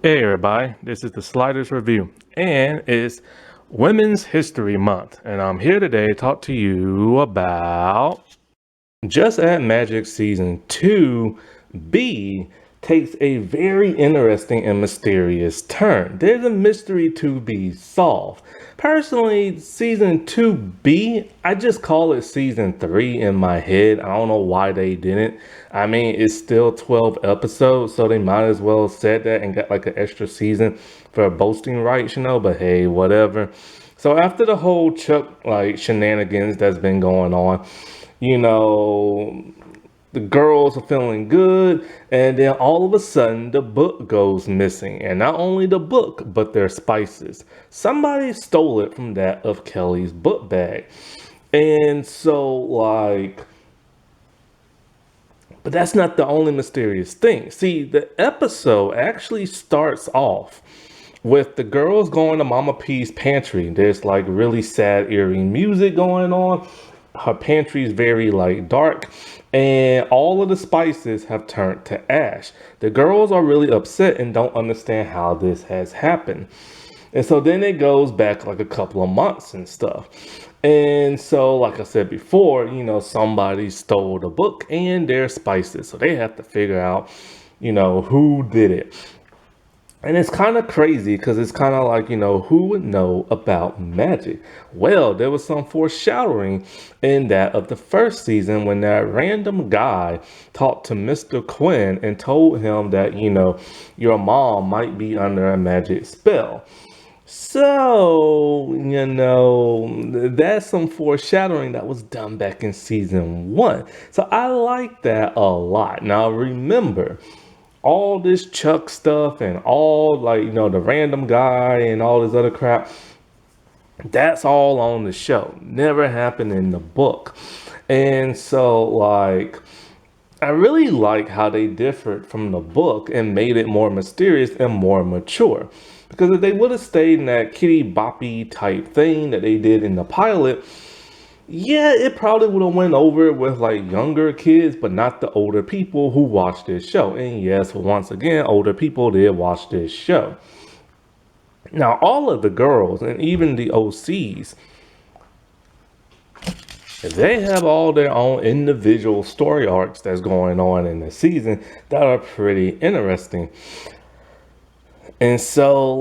Hey everybody, this is the Sliders Review, and it's Women's History Month, and I'm here today to talk to you about Just Add Magic Season 2B takes a very interesting and mysterious turn. There's a mystery to be solved. Personally, Season 2B, I just call it Season 3 in my head. I don't know why they didn't. I mean, it's still 12 episodes, so they might as well have said that and got like an extra season for boasting rights, but hey, whatever. So after the whole Chuck like shenanigans that's been going on, you know, the girls are feeling good, and then all of a sudden the book goes missing. And not only the book, but their spices. Somebody stole it from that of Kelly's book bag. And so, but that's not the only mysterious thing. See, the episode actually starts off with the girls going to Mama P's pantry. There's like really sad, eerie music going on. Her pantry is very like dark, and all of the spices have turned to ash. The girls are really upset and don't understand how this has happened. And so then it goes back like a couple of months and stuff. And so, like I said before, somebody stole the book and their spices. So they have to figure out, who did it. And it's kind of crazy because it's kind of like, who would know about magic? Well, there was some foreshadowing in that of the first season when that random guy talked to Mr. Quinn and told him that, your mom might be under a magic spell. So, that's some foreshadowing that was done back in season 1. So I like that a lot. Now, remember, all this Chuck stuff and all like the random guy and all this other crap, that's all on the show, never happened in the book. And so I really like how they differed from the book and made it more mysterious and more mature, because if they would have stayed in that kitty boppy type thing that they did in the pilot, yeah, it probably would have went over with like younger kids, but not the older people who watch this show. And yes, once again, older people did watch this show. Now, all of the girls and even the OCs, they have all their own individual story arcs that's going on in the season that are pretty interesting. And so,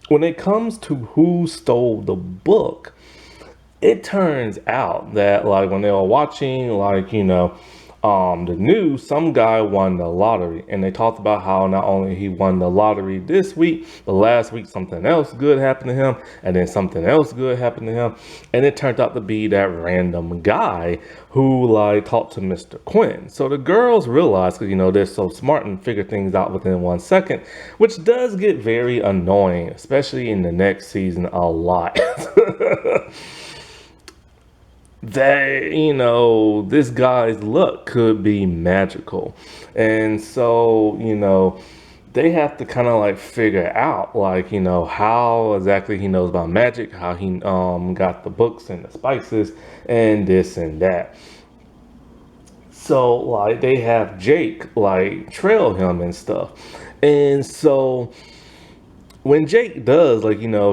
when it comes to who stole the book, it turns out that like when they were watching the news, some guy won the lottery, and they talked about how not only he won the lottery this week, but last week something else good happened to him, and then something else good happened to him, and it turned out to be that random guy who like talked to Mr. Quinn. So the girls realized, because they're so smart and figure things out within 1 second, which does get very annoying, especially in the next season a lot. That this guy's luck could be magical. And so they have to kind of like figure out how exactly he knows about magic, how he got the books and the spices and this and that. So like they have Jake like trail him and stuff. And so when Jake does,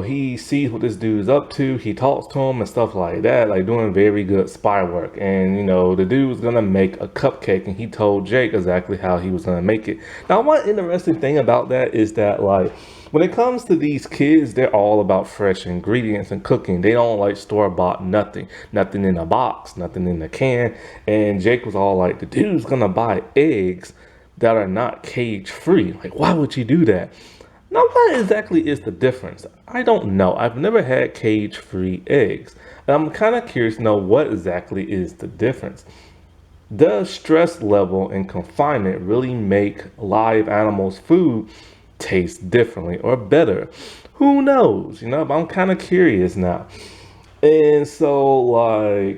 he sees what this dude's up to, he talks to him and stuff like that, like doing very good spy work. And, the dude was going to make a cupcake, and he told Jake exactly how he was going to make it. Now, one interesting thing about that is that, when it comes to these kids, they're all about fresh ingredients and cooking. They don't like store-bought nothing. Nothing in a box, nothing in a can. And Jake was all like, the dude's going to buy eggs that are not cage-free. Like, why would you do that? Now, what exactly is the difference? I don't know. I've never had cage-free eggs. And I'm kind of curious to know what exactly is the difference. Does stress level and confinement really make live animals' food taste differently or better? Who knows? But I'm kind of curious now. And so,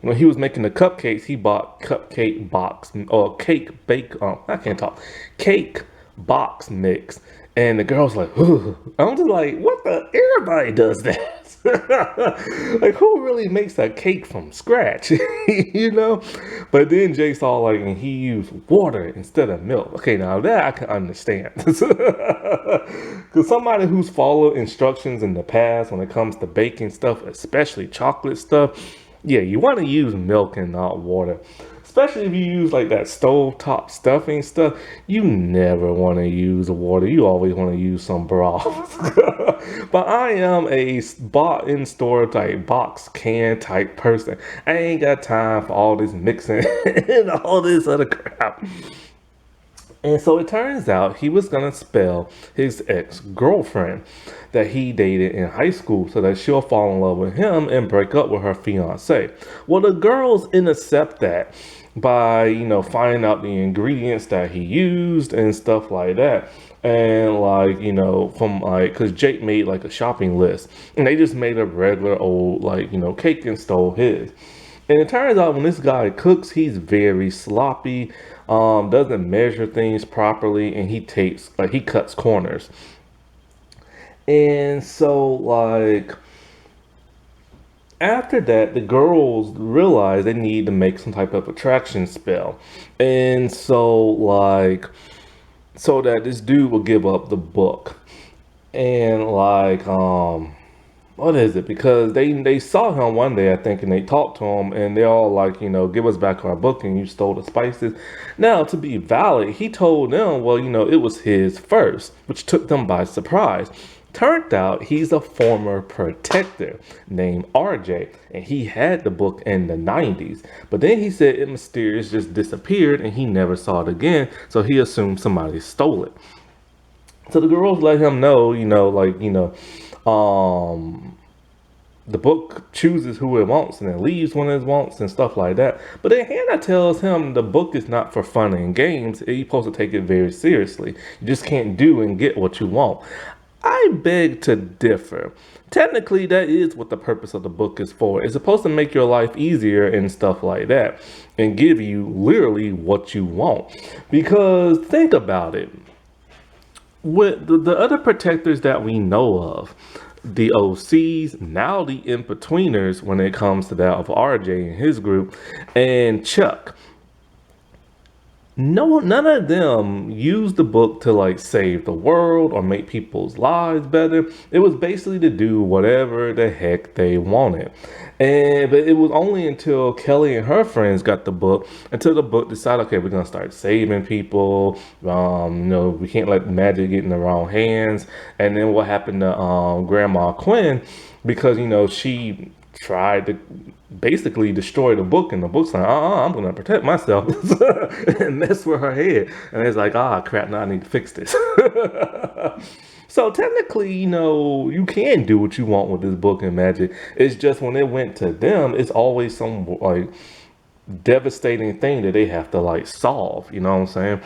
when he was making the cupcakes, he bought cupcake box or cake bake. I can't talk. Cake box mix. And the girl's like, ooh. I'm just like, what the? Everybody does that. Like, who really makes a cake from scratch? You know? But then Jay saw, like, and he used water instead of milk. Okay, now that I can understand. Because somebody who's followed instructions in the past when it comes to baking stuff, especially chocolate stuff, yeah, you want to use milk and not water. Especially if you use like that stovetop stuffing stuff, you never want to use water. You always want to use some broth. But I am a bought in store type box can type person. I ain't got time for all this mixing and all this other crap. And so it turns out he was gonna spell his ex-girlfriend that he dated in high school so that she'll fall in love with him and break up with her fiance. Well, the girls intercept that by, finding out the ingredients that he used and stuff like that. And like, from like, cause Jake made like a shopping list and they just made a regular old like, cake and stole his. And it turns out when this guy cooks, he's very sloppy, doesn't measure things properly, and he cuts corners. And so like after that, the girls realize they need to make some type of attraction spell. And so like so that this dude will give up the book. And like what is it? Because they saw him one day, I think, and they talked to him, and they're all like, give us back our book, and you stole the spices. Now, to be valid, he told them, well, it was his first, which took them by surprise. Turned out he's a former protector named RJ, and he had the book in the 90s. But then he said it mysteriously just disappeared, and he never saw it again, so he assumed somebody stole it. So the girls let him know, um, the book chooses who it wants and it leaves when it wants and stuff like that. But then Hannah tells him the book is not for fun and games. You're supposed to take it very seriously. You just can't do and get what you want. I beg to differ. Technically, that is what the purpose of the book is for. It's supposed to make your life easier and stuff like that and give you literally what you want. Because think about it. With the other protectors that we know of, the OCs, now the in-betweeners when it comes to that of RJ and his group, and Chuck. No, none of them used the book to like save the world or make people's lives better. It was basically to do whatever the heck they wanted. And but it was only until Kelly and her friends got the book, until the book decided, okay, we're gonna start saving people. We can't let magic get in the wrong hands. And then what happened to Grandma Quinn, because she tried to basically destroy the book, and the book's like, I'm gonna protect myself and mess with her head. And it's like, crap, now I need to fix this. So technically, you can do what you want with this book and magic. It's just when it went to them, it's always some like devastating thing that they have to like solve. You know what I'm saying?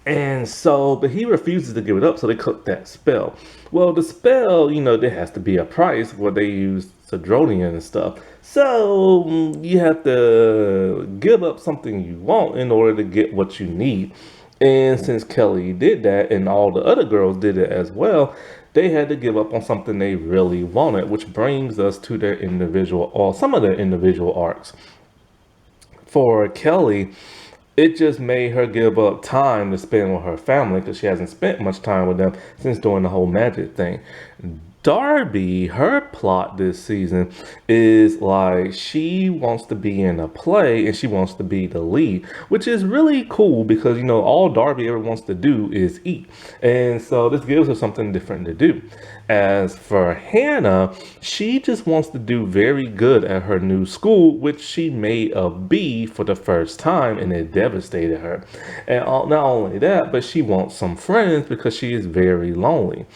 And so, but he refuses to give it up, so they cook that spell. Well, the spell, there has to be a price where they use Cedronian and stuff. So you have to give up something you want in order to get what you need. And since Kelly did that, and all the other girls did it as well, they had to give up on something they really wanted, which brings us to their individual, or some of their individual arcs. For Kelly, it just made her give up time to spend with her family because she hasn't spent much time with them since doing the whole magic thing. Darby, her plot this season is like she wants to be in a play and she wants to be the lead, which is really cool because all Darby ever wants to do is eat. And so this gives her something different to do. As for Hannah, she just wants to do very good at her new school, which she made a B for the first time, and it devastated her. And not only that, but she wants some friends because she is very lonely.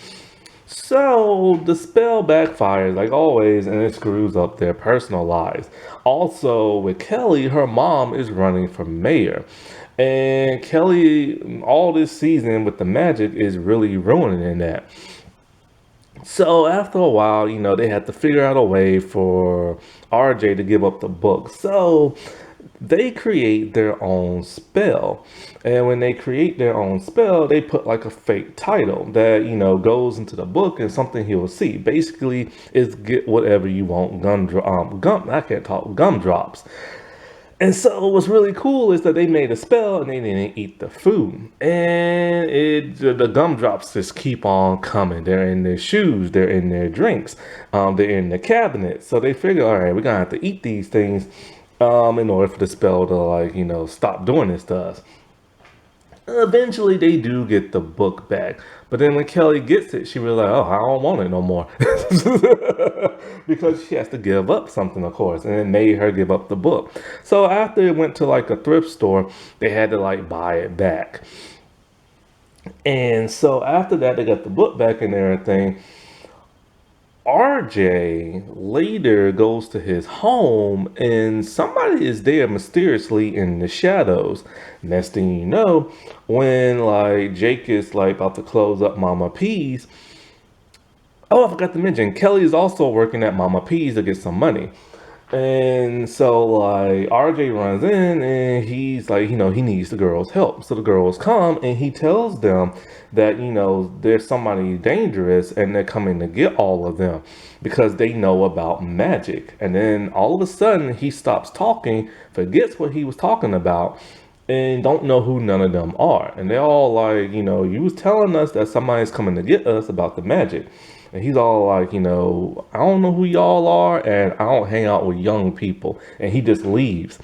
So the spell backfires like always, and it screws up their personal lives. Also, with Kelly, her mom is running for mayor. And Kelly, all this season with the magic, is really ruining that. So after a while, they had to figure out a way for RJ to give up the book. So they create their own spell. And when they create their own spell, they put like a fake title that, goes into the book and something he will see. Basically, is get whatever you want, I can't talk, gumdrops. And so what's really cool is that they made a spell and they didn't eat the food. And the gumdrops just keep on coming. They're in their shoes, they're in their drinks, they're in the cabinet. So they figure, all right, we're gonna have to eat these things in order for the spell to stop doing this to us. Eventually, they do get the book back. But then when Kelly gets it, she realized, oh, I don't want it no more. Because she has to give up something, of course. And it made her give up the book. So after it went to like a thrift store, they had to like buy it back. And so after that, they got the book back and everything. RJ later goes to his home and somebody is there mysteriously in the shadows. Next thing you know, when like Jake is like about to close up Mama P's. Oh, I forgot to mention, Kelly is also working at Mama P's to get some money. And so like RJ runs in and he's like, he needs the girls' help. So the girls come and he tells them that, there's somebody dangerous and they're coming to get all of them because they know about magic. And then all of a sudden he stops talking, forgets what he was talking about, and don't know who none of them are. And they're all like, you was telling us that somebody's coming to get us about the magic. And he's all like, I don't know who y'all are, and I don't hang out with young people. And he just leaves.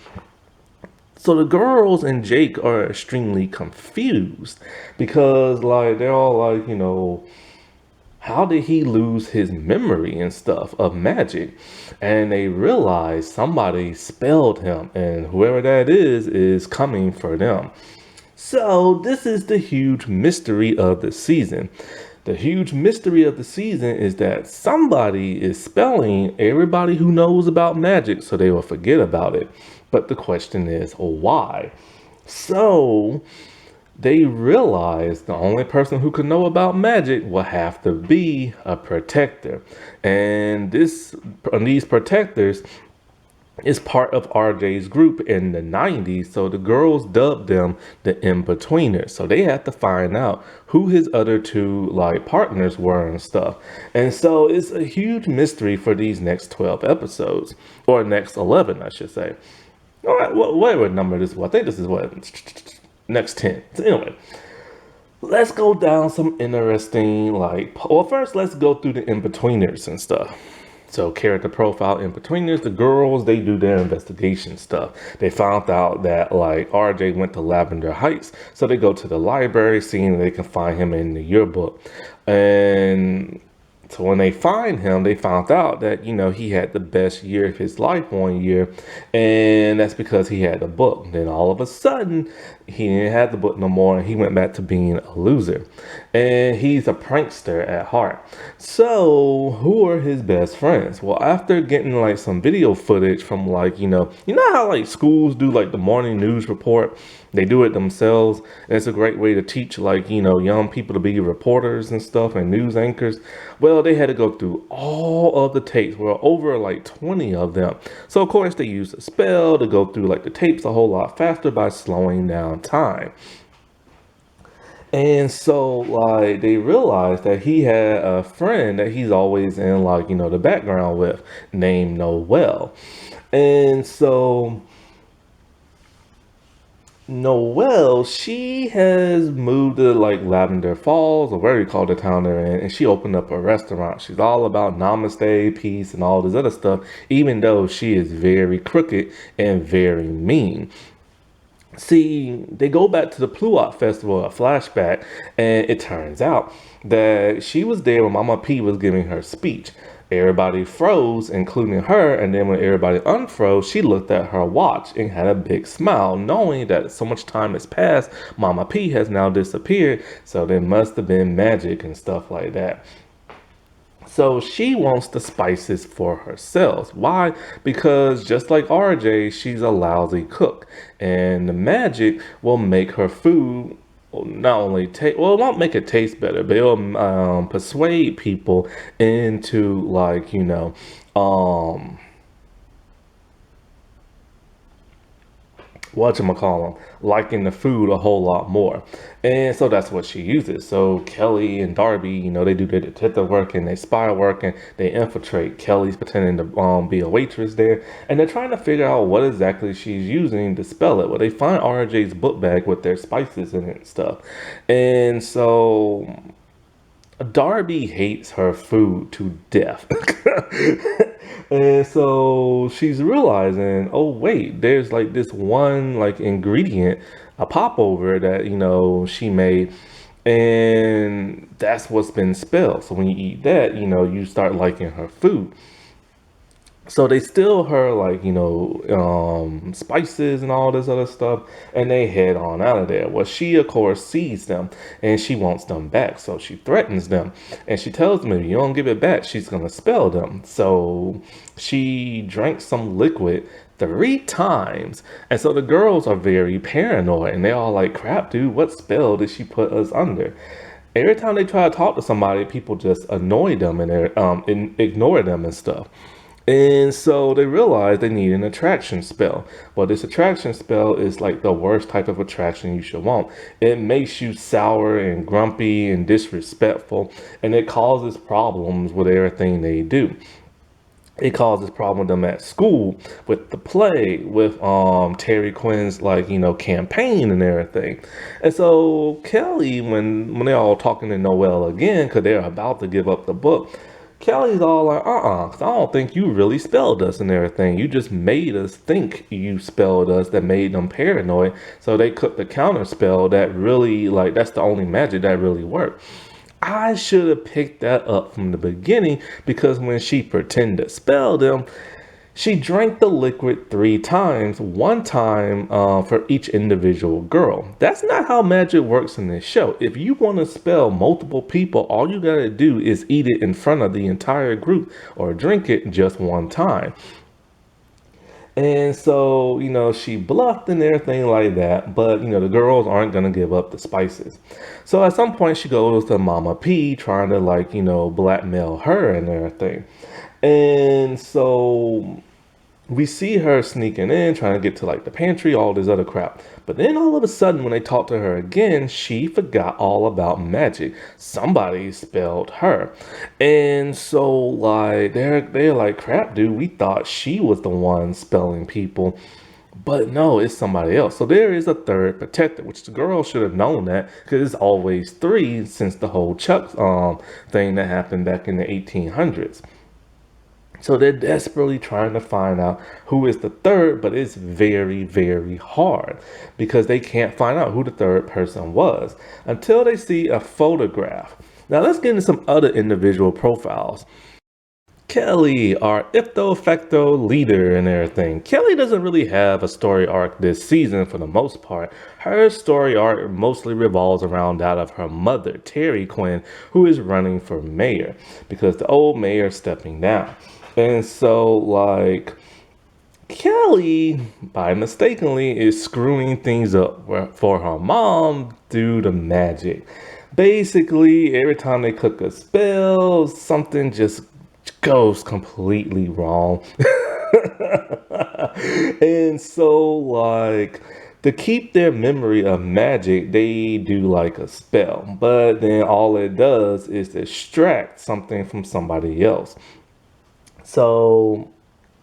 So the girls and Jake are extremely confused because, like, they're all like, how did he lose his memory and stuff of magic? And they realize somebody spelled him, and whoever that is coming for them. So this is the huge mystery of the season. The huge mystery of the season is that somebody is spelling everybody who knows about magic so they will forget about it. But the question is, why? So they realize the only person who could know about magic will have to be a protector. And these protectors is part of RJ's group in the 90s, so the girls dubbed them the In-Betweeners. So they had to find out who his other two like partners were and stuff. And so it's a huge mystery for these next 12 episodes, or next 11, I should say. All right, whatever number this is, I think this is what, next 10. So anyway, let's go down some interesting, first let's go through the In-Betweeners and stuff. So character profile In-Betweeners, the girls, they do their investigation stuff. They found out that like RJ went to Lavender Heights. So they go to the library, seeing they can find him in the yearbook. And so when they find him, they found out that, he had the best year of his life one year. And that's because he had the book. Then all of a sudden, he didn't have the book no more. And he went back to being a loser. And he's a prankster at heart. So who are his best friends? Well, after getting like some video footage from like, you know how like schools do like the morning news report? They do it themselves. And it's a great way to teach like, young people to be reporters and stuff and news anchors. Well, they had to go through all of the tapes. Well, over like 20 of them. So of course they used a spell to go through like the tapes a whole lot faster by slowing down time. And so like they realized that he had a friend that he's always in like, the background with, named Noelle. And so Noelle, she has moved to like Lavender Falls, or whatever you call the town they're in, and she opened up a restaurant. She's all about namaste, peace, and all this other stuff, even though she is very crooked and very mean. See, they go back to the Pluot Festival, a flashback, and it turns out that she was there when Mama P was giving her speech. Everybody froze, including her, and then when everybody unfroze, she looked at her watch and had a big smile, knowing that so much time has passed, Mama P has now disappeared, so there must have been magic and stuff like that. So she wants the spices for herself. Why? Because just like RJ, she's a lousy cook. And the magic will make her food not only taste, well, it won't make it taste better, but it'll persuade people into like, whatchamacallem, liking the food a whole lot more. And so that's what she uses. So Kelly and Darby, they do their detective work and they spy work and they infiltrate. Kelly's pretending to be a waitress there. And they're trying to figure out what exactly she's using to spell it. Well, they find RJ's book bag with their spices in it and stuff. And so Darby hates her food to death. And so she's realizing, oh wait, there's like this one like ingredient, a popover that, she made, and that's what's been spilled. So when you eat that, you start liking her food. So they steal her like, spices and all this other stuff, and they head on out of there. Well, she of course sees them and she wants them back. So she threatens them and she tells them if you don't give it back, she's gonna spell them. So she drank some liquid 3 times. And so the girls are very paranoid and they all like, crap, dude, what spell did she put us under? Every time they try to talk to somebody, people just annoy them and ignore them and stuff. And so they realize they need an attraction spell. Well, this attraction spell is like the worst type of attraction you should want. It makes you sour and grumpy and disrespectful, and it causes problems with everything they do. It causes problems with them at school, with the play, with Terry Quinn's like, campaign and everything. And so Kelly, when they're all talking to Noelle again, because they're about to give up the book, Kelly's all like, 'cause I don't think you really spelled us and everything. You just made us think you spelled us that made them paranoid. So they cooked the counter spell that really, like, that's the only magic that really worked. I should have picked that up from the beginning because when she pretended to spell them, she drank the liquid 3 times, one time for each individual girl. That's not how magic works in this show. If you want to spell multiple people, all you gotta do is eat it in front of the entire group or drink it just one time. And so, she bluffed and everything like that, but, the girls aren't going to give up the spices. So at some point she goes to Mama P trying to like, blackmail her and everything. And so we see her sneaking in, trying to get to like the pantry, all this other crap. But then all of a sudden, when they talk to her again, she forgot all about magic. Somebody spelled her. And so like they're like, crap, dude, we thought she was the one spelling people. But no, it's somebody else. So there is a third protector, which the girl should have known that because it's always 3 since the whole Chuck thing that happened back in the 1800s. So they're desperately trying to find out who is the third, but it's very, very hard because they can't find out who the third person was until they see a photograph. Now let's get into some other individual profiles. Kelly, our ipto facto leader and everything. Kelly doesn't really have a story arc this season for the most part. Her story arc mostly revolves around that of her mother, Terry Quinn, who is running for mayor because the old mayor is stepping down. And so, like, Kelly, by mistakenly, is screwing things up for her mom due to magic. Basically, every time they cook a spell, something just goes completely wrong. And so, like, to keep their memory of magic, they do like a spell. But then all it does is distract something from somebody else. So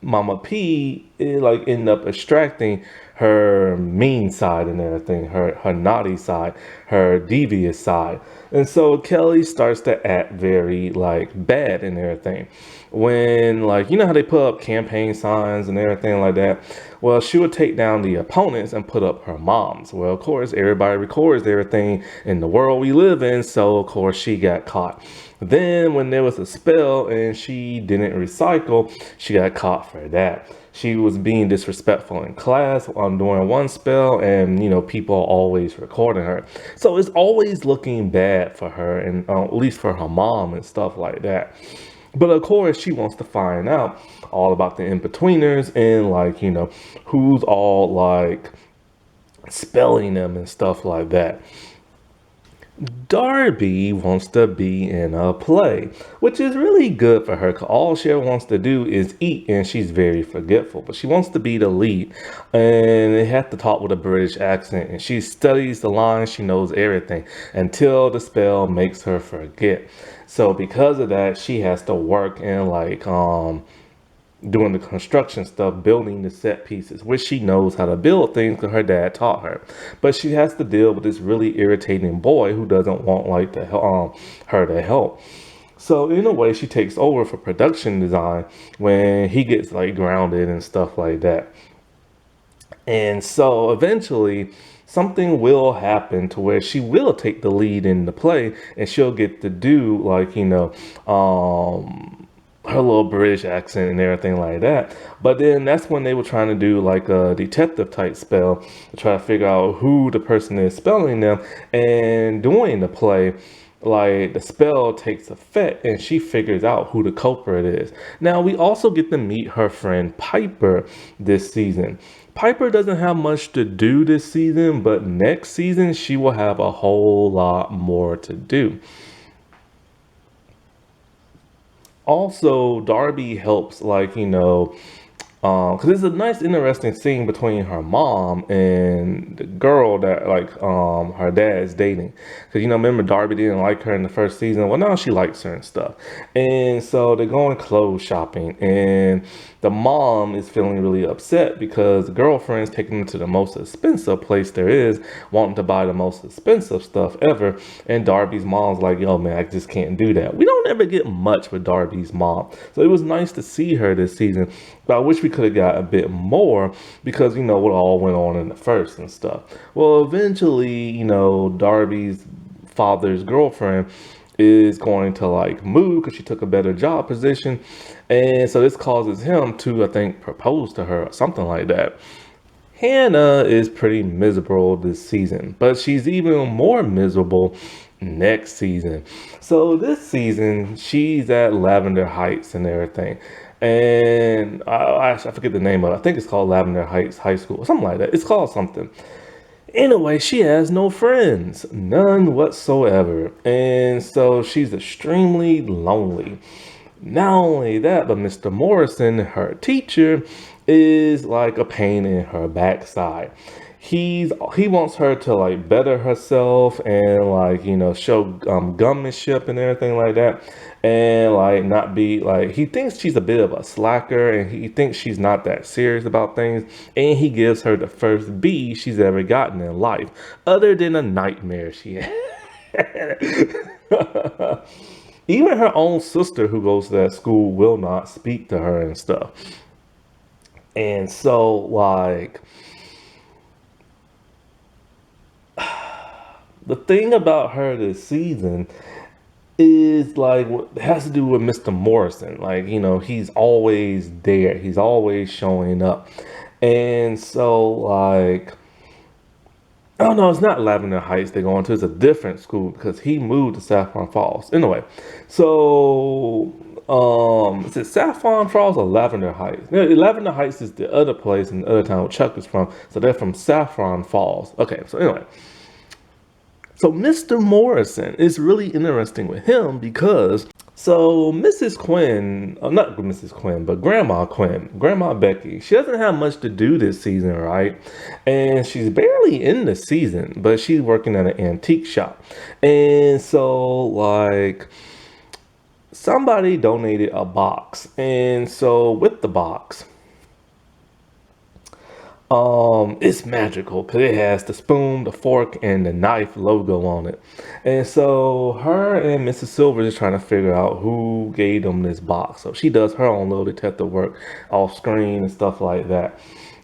Mama P like end up extracting her mean side and everything, her naughty side, her devious side. And so Kelly starts to act very like bad and everything. When like, how they put up campaign signs and everything like that. Well, she would take down the opponents and put up her mom's. Well, of course, everybody records everything in the world we live in. So of course she got caught. Then when there was a spell and she didn't recycle, she got caught for that. She was being disrespectful in class on doing one spell and, people are always recording her. So it's always looking bad for her and at least for her mom and stuff like that. But of course, she wants to find out all about the in-betweeners and like, who's all like spelling them and stuff like that. Darby wants to be in a play, which is really good for her because all she ever wants to do is eat and she's very forgetful. But she wants to be the lead and they have to talk with a British accent. And she studies the lines, she knows everything until the spell makes her forget. So because of that, she has to work in like doing the construction stuff, building the set pieces, which she knows how to build things because her dad taught her. But she has to deal with this really irritating boy who doesn't want like to her to help. So in a way, she takes over for production design when he gets like grounded and stuff like that. And so eventually, something will happen to where she will take the lead in the play and she'll get to do like, her little British accent and everything like that. But then that's when they were trying to do like a detective type spell to try to figure out who the person is spelling them. And during the play, like the spell takes effect and she figures out who the culprit is. Now we also get to meet her friend Piper this season. Piper doesn't have much to do this season, but next season she will have a whole lot more to do. Also, Darby helps, like, because it's a nice, interesting scene between her mom and the girl that like her dad is dating. Because remember Darby didn't like her in the first season. Well, now she likes her and stuff. And so they're going clothes shopping, and the mom is feeling really upset because the girlfriend's taking them to the most expensive place there is, wanting to buy the most expensive stuff ever. And Darby's mom's like, "Yo, man, I just can't do that." We don't ever get much with Darby's mom, so it was nice to see her this season. But I wish we could have got a bit more because what all went on in the first and stuff. Well, eventually, Darby's father's girlfriend is going to like move because she took a better job position, and so this causes him to, I think, propose to her or something like that. Hannah is pretty miserable this season, but she's even more miserable next season. So this season, she's at Lavender Heights and everything. And I forget the name of it. I think it's called Lavender Heights High School or something like that. It's called something. Anyway, she has no friends, none whatsoever. And so she's extremely lonely. Not only that, but Mr. Morrison, her teacher, is like a pain in her backside. He wants her to like better herself and like show gunmanship and everything like that, and like not be like he thinks she's a bit of a slacker and he thinks she's not that serious about things, and he gives her the first B she's ever gotten in life, other than a nightmare she had. Even her own sister who goes to that school will not speak to her and stuff. And so, like, the thing about her this season is like what has to do with Mr. Morrison. Like, he's always there, he's always showing up. And so, like, oh no, it's not Lavender Heights they're going to. It's a different school because he moved to Saffron Falls. Anyway, so is it Saffron Falls or Lavender Heights? No, Lavender Heights is the other place in the other town where Chuck is from. So they're from Saffron Falls. Okay, so anyway. So Mr. Morrison is really interesting with him because so Mrs. Quinn, not Mrs. Quinn, but Grandma Quinn, Grandma Becky, she doesn't have much to do this season, right? And she's barely in the season, but she's working at an antique shop. And so like somebody donated a box. And so with the box, it's magical because it has the spoon, the fork, and the knife logo on it. And so her and Mrs. Silver is trying to figure out who gave them this box. So she does her own little detective work off screen and stuff like that.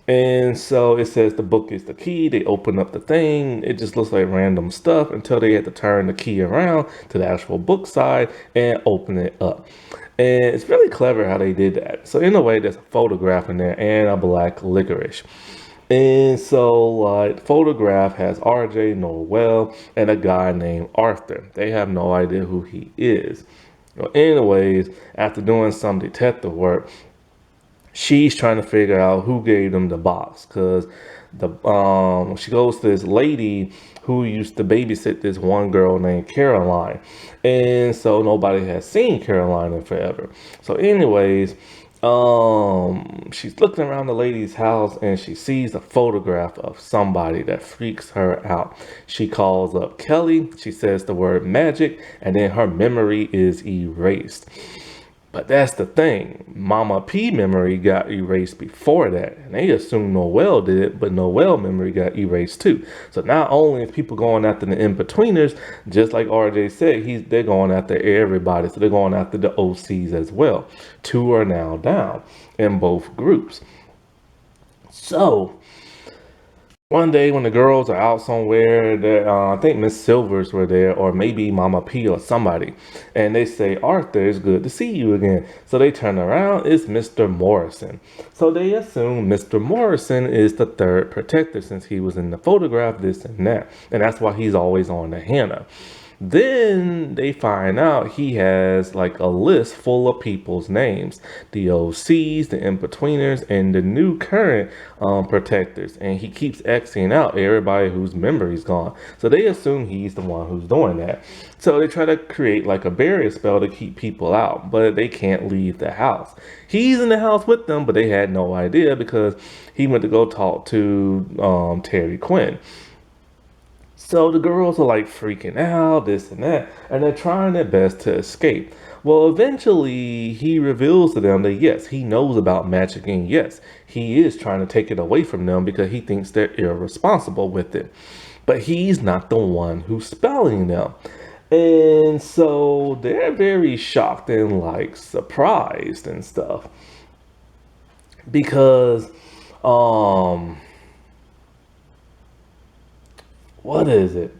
And so it says the book is the key. They open up the thing. It just looks like random stuff until they had to turn the key around to the actual book side and open it up. And it's really clever how they did that. So in a way, there's a photograph in there and a black licorice. And so, like, photograph has RJ Norwell and a guy named Arthur. They have no idea who he is. Well, anyways, after doing some detective work, she's trying to figure out who gave them the box, because the she goes to this lady who used to babysit this one girl named Caroline, and so nobody has seen Caroline in forever. So anyways, she's looking around the lady's house and she sees a photograph of somebody that freaks her out. She calls up Kelly, she says the word magic, and then her memory is erased. But that's the thing. Mama P memory got erased before that. And they assumed Noelle did it, but Noelle memory got erased too. So not only is people going after the in-betweeners, just like RJ said, they're going after everybody. So they're going after the OCs as well. Two are now down in both groups. So one day when the girls are out somewhere, I think Miss Silvers were there, or maybe Mama P or somebody, and they say, Arthur, it's good to see you again. So they turn around, it's Mr. Morrison. So they assume Mr. Morrison is the third protector since he was in the photograph, this and that. And that's why he's always on the Hannah. Then they find out he has like a list full of people's names, the OCs, the in-betweeners, and the new current protectors. And he keeps Xing out everybody whose memory's gone. So they assume he's the one who's doing that. So they try to create like a barrier spell to keep people out, but they can't leave the house. He's in the house with them, but they had no idea because he went to go talk to Terry Quinn. So the girls are like freaking out, this and that, and they're trying their best to escape. Well, eventually he reveals to them that yes, he knows about magic, and yes, he is trying to take it away from them because he thinks they're irresponsible with it. But he's not the one who's spelling them. And so they're very shocked and like surprised and stuff. Because what is it?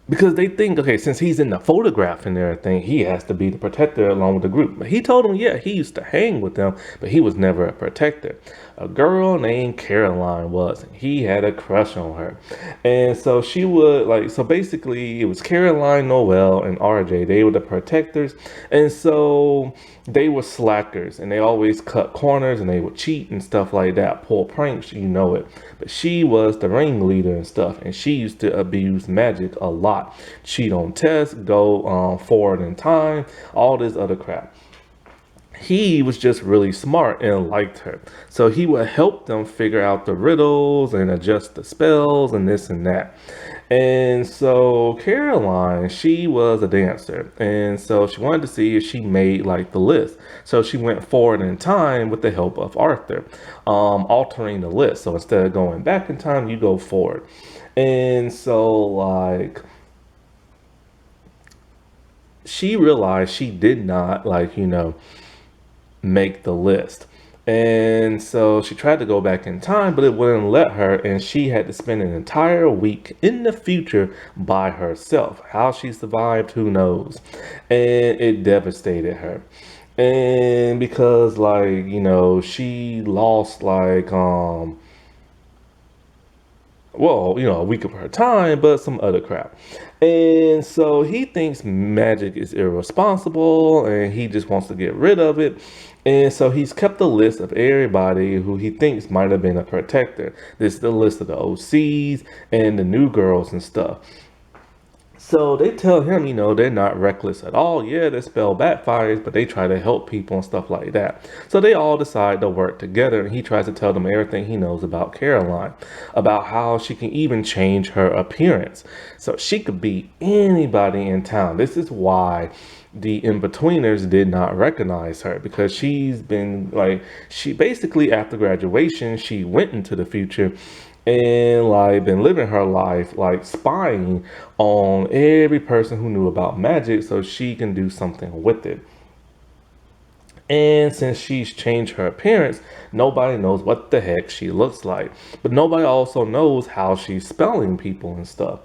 Because they think, okay, since he's in the photograph and everything, he has to be the protector along with the group. But he told them, yeah, he used to hang with them, but he was never a protector. A girl named Caroline was. He had a crush on her. And so she would, like, so basically it was Caroline, Noelle, and RJ. They were the protectors. And so they were slackers, and they always cut corners, and they would cheat and stuff like that, pull pranks, you know it. But she was the ringleader and stuff, and she used to abuse magic a lot. Cheat on tests, go forward in time, all this other crap. He was just really smart and liked her. So he would help them figure out the riddles and adjust the spells and this and that. And so Caroline, she was a dancer. And so she wanted to see if she made like the list. So she went forward in time with the help of Arthur, altering the list. So instead of going back in time, you go forward. And so like, she realized she did not make the list. And so she tried to go back in time, but it wouldn't let her. And she had to spend an entire week in the future by herself. How she survived, who knows? And it devastated her. And because she lost a week of her time, but some other crap. And so he thinks magic is irresponsible and he just wants to get rid of it. And so he's kept a list of everybody who he thinks might have been a protector. This is the list of the OCs and the new girls and stuff. So they tell him, they're not reckless at all. Yeah, their spell backfires, but they try to help people and stuff like that. So they all decide to work together, and he tries to tell them everything he knows about Caroline, about how she can even change her appearance. So she could be anybody in town. This is why the in-betweeners did not recognize her, because she's been she basically after graduation, she went into the future and been living her life spying on every person who knew about magic so she can do something with it. And since she's changed her appearance, nobody knows what the heck she looks like, but nobody also knows how she's spelling people and stuff.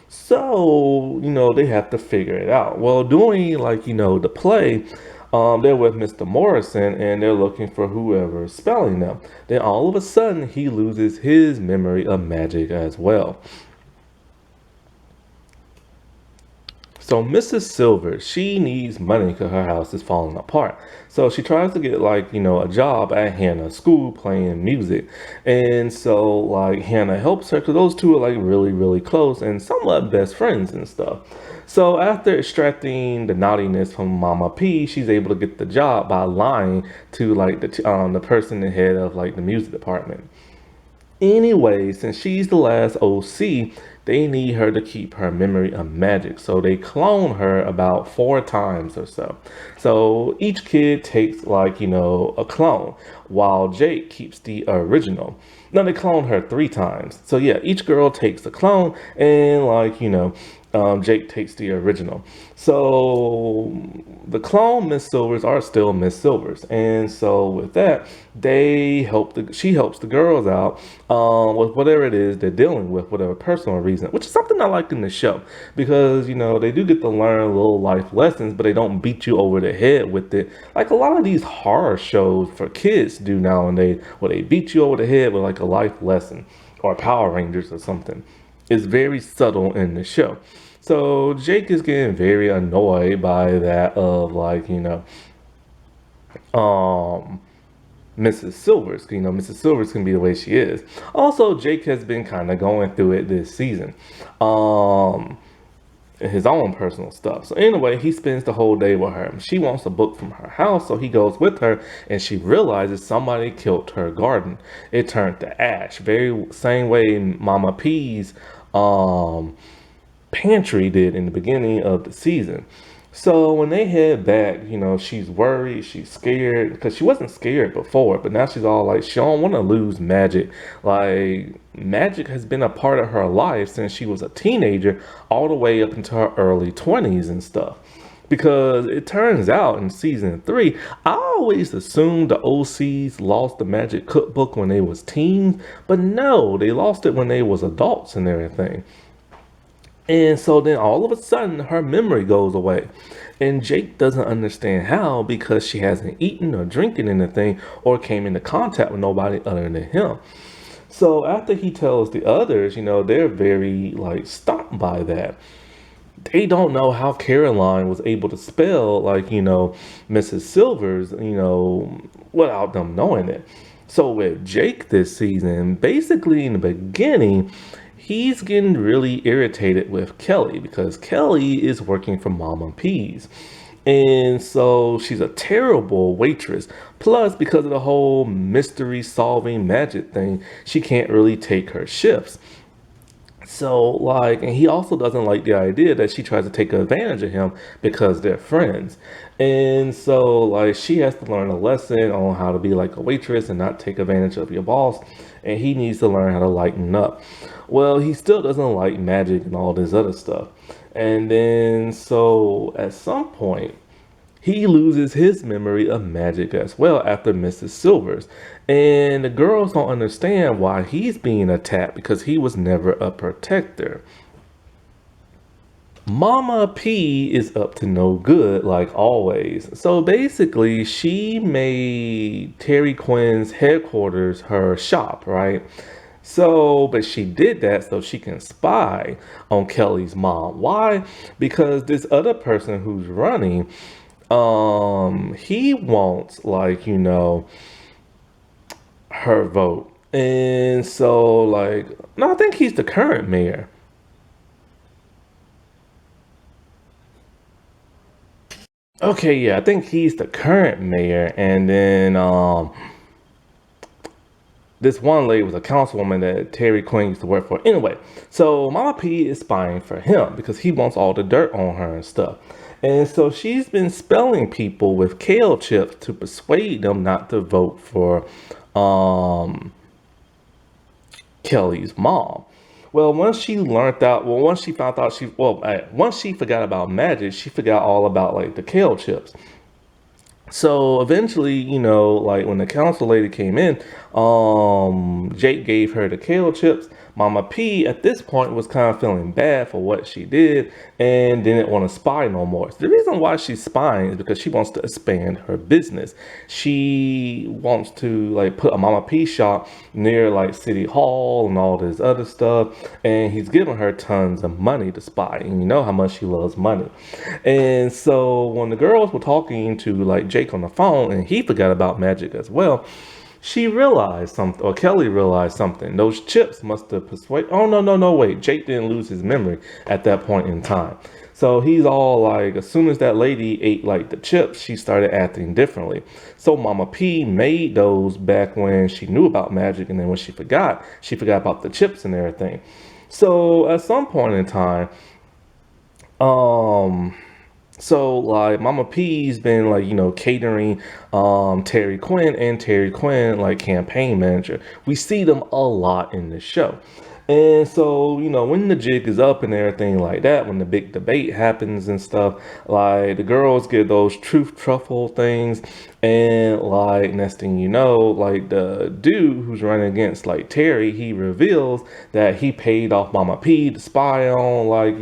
So they have to figure it out. Well, doing the play, they're with Mr. Morrison and they're looking for whoever is spelling them. Then all of a sudden he loses his memory of magic as well. So Mrs. Silver, she needs money because her house is falling apart. So she tries to get like, a job at Hannah's school playing music. And so like Hannah helps her because those two are like really, really close and somewhat best friends and stuff. So after extracting the naughtiness from Mama P, she's able to get the job by lying to like the person in head of like the music department. Anyway, since she's the last OC, they need her to keep her memory of magic. So they clone her about 4 times or so. So each kid takes like, a clone, while Jake keeps the original. Now they clone her 3 times. So yeah, each girl takes a clone and like, Jake takes the original. So the clone Miss Silvers are still Miss Silvers, and so with that, she helps the girls out with whatever it is they're dealing with, whatever personal reason, which is something I like in the show because they do get to learn little life lessons, but they don't beat you over the head with it like a lot of these horror shows for kids do nowadays, where they beat you over the head with like a life lesson or Power Rangers or something. It's very subtle in the show. So Jake is getting very annoyed by that of like, um Mrs. Silvers. Mrs. Silvers can be the way she is. Also, Jake has been kind of going through it this season. Um his own personal stuff. So anyway, he spends the whole day with her. She wants a book from her house, so he goes with her and she realizes somebody killed her garden. It turned to ash. Very same way Mama P's um pantry did in the beginning of the season. So when they head back, she's worried, she's scared because she wasn't scared before, but now she's all like, she don't want to lose magic. Like magic has been a part of her life since she was a teenager, all the way up into her early 20s and stuff. Because it turns out in season 3, I always assumed the OCs lost the magic cookbook when they was teens, but no, they lost it when they was adults and everything. And so then all of a sudden her memory goes away. And Jake doesn't understand how because she hasn't eaten or drinking anything or came into contact with nobody other than him. So after he tells the others, they're very like stumped by that. They don't know how Caroline was able to spell like, Mrs. Silvers, without them knowing it. So with Jake this season, basically in the beginning, he's getting really irritated with Kelly because Kelly is working for Mama P's. And so she's a terrible waitress. Plus, because of the whole mystery solving magic thing, she can't really take her shifts. So, like, and he also doesn't like the idea that she tries to take advantage of him because they're friends. And so, like, she has to learn a lesson on how to be like a waitress and not take advantage of your boss. And he needs to learn how to lighten up. Well, he still doesn't like magic and all this other stuff. And then, so at some point, he loses his memory of magic as well after Mrs. Silvers. And the girls don't understand why he's being attacked because he was never a protector. Mama P is up to no good like always. So basically, she made Terry Quinn's headquarters her shop, right? So, but she did that so she can spy on Kelly's mom. Why? Because this other person who's running, he wants like, her vote. And so like, no, I think he's the current mayor. Okay, yeah, I think he's the current mayor. And then this one lady was a councilwoman that Terry Quinn used to work for. Anyway, so Mama P is spying for him because he wants all the dirt on her and stuff. And so she's been spelling people with kale chips to persuade them not to vote for um, Kelly's mom. Well, once she found out once she forgot about magic, she forgot all about like the kale chips. So eventually, like when the council lady came in, Jake gave her the kale chips, Mama P at this point was kind of feeling bad for what she did and didn't want to spy no more. So the reason why she's spying is because she wants to expand her business. She wants to like put a Mama P shop near like City Hall and all this other stuff. And he's giving her tons of money to spy. And you know how much she loves money. And so when the girls were talking to like Jake on the phone and he forgot about magic as well, she realized something, or Kelly realized something. Those chips must have persuaded. Oh, no, no, no, wait. Jake didn't lose his memory at that point in time. So he's all like, as soon as that lady ate like the chips, she started acting differently. So Mama P made those back when she knew about magic, and then when she forgot about the chips and everything. So at some point in time, um, so like Mama P's been like, catering Terry Quinn and Terry Quinn like campaign manager. We see them a lot in this show. And so, when the jig is up and everything like that, when the big debate happens and stuff, like the girls get those truth truffle things. And like next thing you know, like the dude who's running against like Terry, he reveals that he paid off Mama P to spy on like,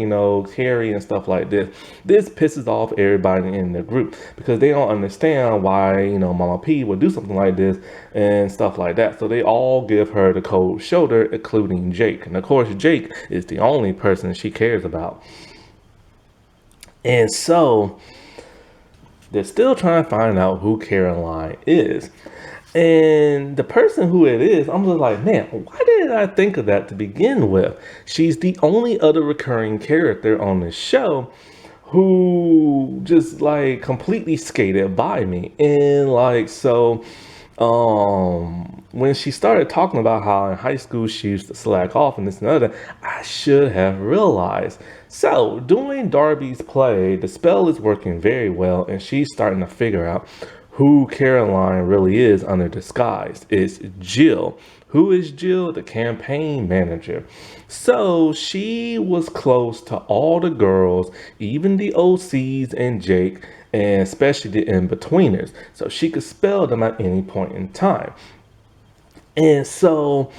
Terry and stuff like this. This pisses off everybody in the group because they don't understand why, Mama P would do something like this and stuff like that. So they all give her the cold shoulder, including Jake. And of course, Jake is the only person she cares about. And so they're still trying to find out who Caroline is. And the person who it is, I'm just like, man, why didn't I think of that to begin with? She's the only other recurring character on the show who just like completely skated by me. And like, so when she started talking about how in high school she used to slack off and this and other, I should have realized. So during Darby's play, the spell is working very well, and she's starting to figure out who Caroline really is under disguise. It's Jill. Who is Jill? The campaign manager. So she was close to all the girls, even the OCs and Jake, and especially the in-betweeners. So she could spell them at any point in time. And so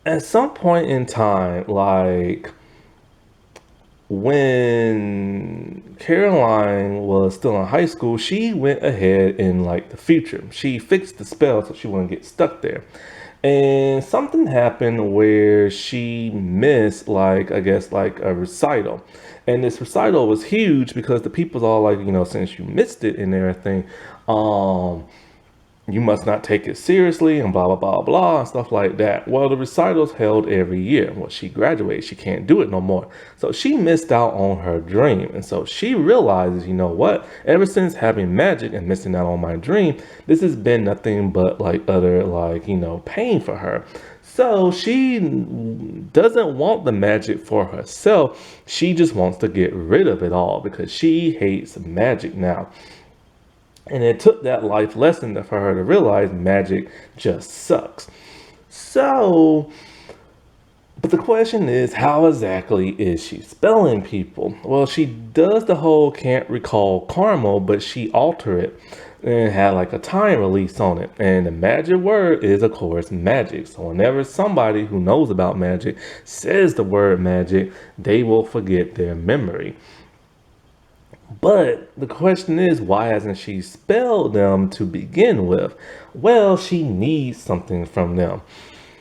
at some point in time, like when Caroline was still in high school, she went ahead in like the future. She fixed the spell so she wouldn't get stuck there. And something happened where she missed like, I guess like a recital. And this recital was huge because the people's all like, since you missed it and everything, you must not take it seriously and blah, blah, blah, blah, and stuff like that. Well, the recital's held every year. Well, she graduated. She can't do it no more. So she missed out on her dream. And so she realizes, you know what? Ever since having magic and missing out on my dream, this has been nothing but like utter like, pain for her. So she doesn't want the magic for herself. She just wants to get rid of it all because she hates magic now. And it took that life lesson for her to realize magic just sucks. So, but the question is, how exactly is she spelling people? Well, she does the whole can't recall caramel, but she altered it and had like a time release on it. And the magic word is, of course, magic. So whenever somebody who knows about magic says the word magic, they will forget their memory. But the question is, why hasn't she spelled them to begin with? Well, she needs something from them.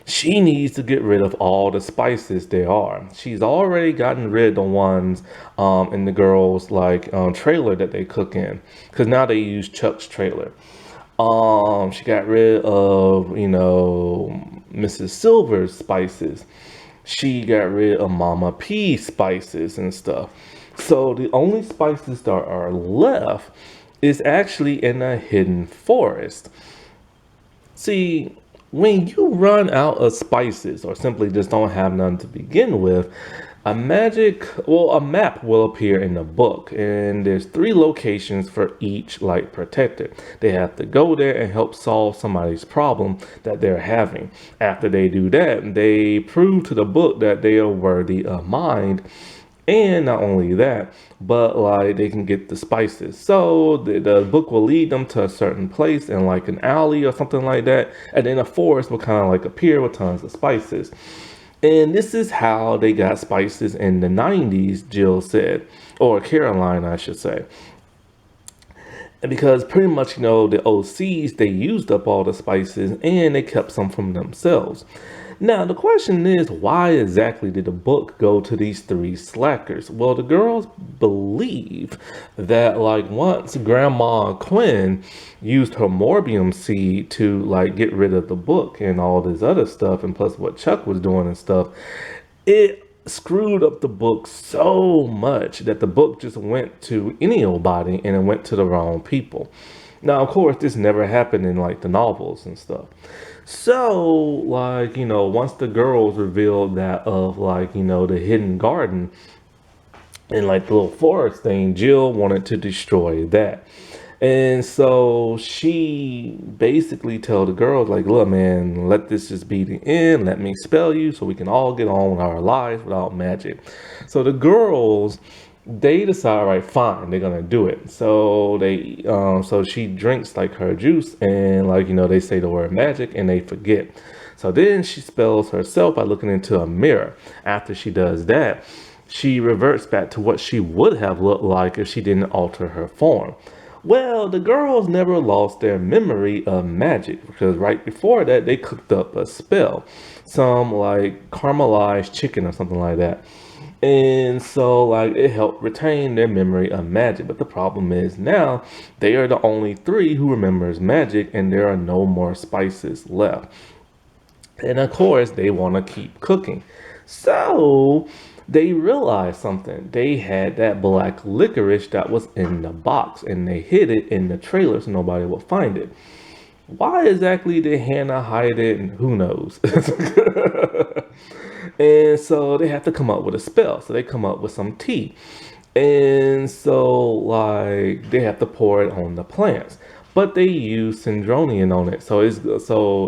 She needs to get rid of all the spices there are. She's already gotten rid of the ones in the girls' like trailer that they cook in, because now they use Chuck's trailer. She got rid of, Mrs. Silver's spices. She got rid of Mama P's spices and stuff. So the only spices that are left is actually in a hidden forest. See, when you run out of spices or simply just don't have none to begin with, a map will appear in the book, and there's 3 locations for each light protector. They have to go there and help solve somebody's problem that they're having. After they do that, they prove to the book that they are worthy of mind. And not only that, but like they can get the spices. So the book will lead them to a certain place in like an alley or something like that. And then a forest will kind of like appear with tons of spices. And this is how they got spices in the 90s, Jill said, or Caroline, I should say. And because pretty much, the OCs, they used up all the spices and they kept some from themselves. Now, the question is, why exactly did the book go to these three slackers? Well, the girls believe that, like, once Grandma Quinn used her morbium seed to, like, get rid of the book and all this other stuff, and plus what Chuck was doing and stuff, it screwed up the book so much that the book just went to any old body and it went to the wrong people. Now, of course, this never happened in like the novels and stuff. So, like, once the girls revealed that of like, the hidden garden and like the little forest thing, Jill wanted to destroy that. And so she basically told the girls, like, look, man, let this just be the end. Let me spell you so we can all get on with our lives without magic. So the girls, they decide, all right, fine, they're gonna do it. So so she drinks like her juice, and like they say the word magic, and they forget. So then she spells herself by looking into a mirror. After she does that, she reverts back to what she would have looked like if she didn't alter her form. Well, the girls never lost their memory of magic because right before that they cooked up a spell, some like caramelized chicken or something like that. And so like it helped retain their memory of magic. But the problem is now they are the only three who remembers magic and there are no more spices left. And of course they want to keep cooking. So they realized something. They had that black licorice that was in the box and they hid it in the trailer so nobody would find it. Why exactly did Hannah hide it? And who knows? And so they have to come up with a spell. So they come up with some tea. And so like they have to pour it on the plants. But they use Syndronian on it. So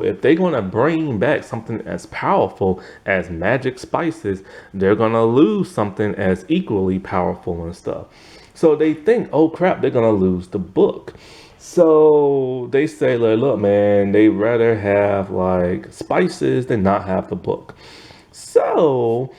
if they're gonna bring back something as powerful as magic spices, they're gonna lose something as equally powerful and stuff. So they think, oh crap, they're gonna lose the book. So they say, like, look, man, they rather have like spices than not have the book. So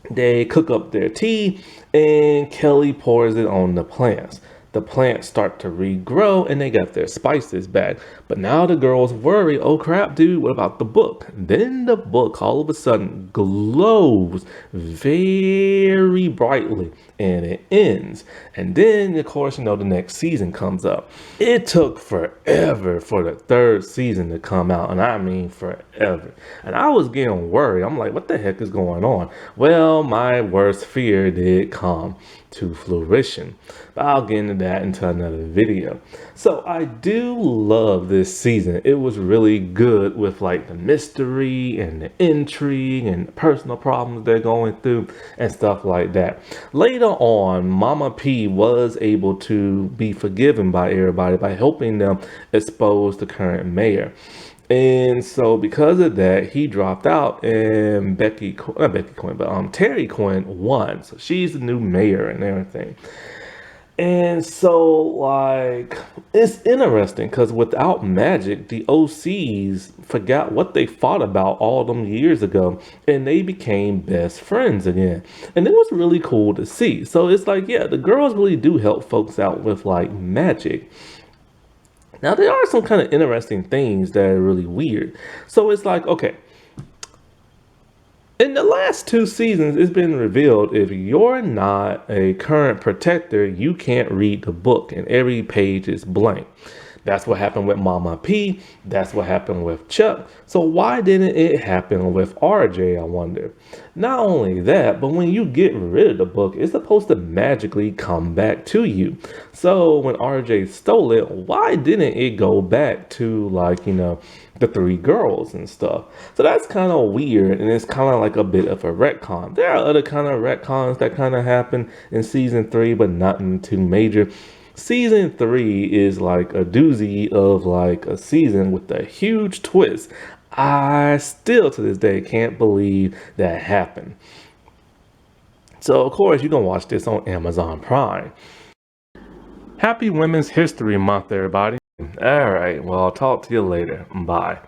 they cook up their tea and Kelly pours it on the plants. The plants start to regrow and they got their spices back. But now the girls worry, oh crap, dude, what about the book? Then the book all of a sudden glows very brightly and it ends. And then, of course, the next season comes up. It took forever for the third season to come out. And I mean forever. And I was getting worried. I'm like, what the heck is going on? Well, my worst fear did come to fruition. But I'll get into that into another video. So I do love this season. It was really good with like the mystery and the intrigue and the personal problems they're going through and stuff like that. Later on, Mama P was able to be forgiven by everybody by helping them expose the current mayor. And so because of that, he dropped out and not Becky Quinn, but Terry Quinn won. So she's the new mayor and everything. And so like, it's interesting because without magic, the OCs forgot what they fought about all them years ago and they became best friends again. And it was really cool to see. So it's like, yeah, the girls really do help folks out with like magic. Now, there are some kind of interesting things that are really weird. So it's like, okay, in the last two seasons, it's been revealed if you're not a current protector, you can't read the book and every page is blank. That's what happened with Mama P. That's what happened with Chuck. So why didn't it happen with RJ, I wonder? Not only that, but when you get rid of the book, it's supposed to magically come back to you. So when RJ stole it, why didn't it go back to like, the three girls and stuff? So that's kind of weird and it's kind of like a bit of a retcon. There are other kind of retcons that kind of happen in season 3, but nothing too major. Season 3 is like a doozy of like a season with a huge twist. I still to this day can't believe that happened. So, of course, you can watch this on Amazon Prime. Happy Women's History Month, everybody. All right, well, I'll talk to you later. Bye.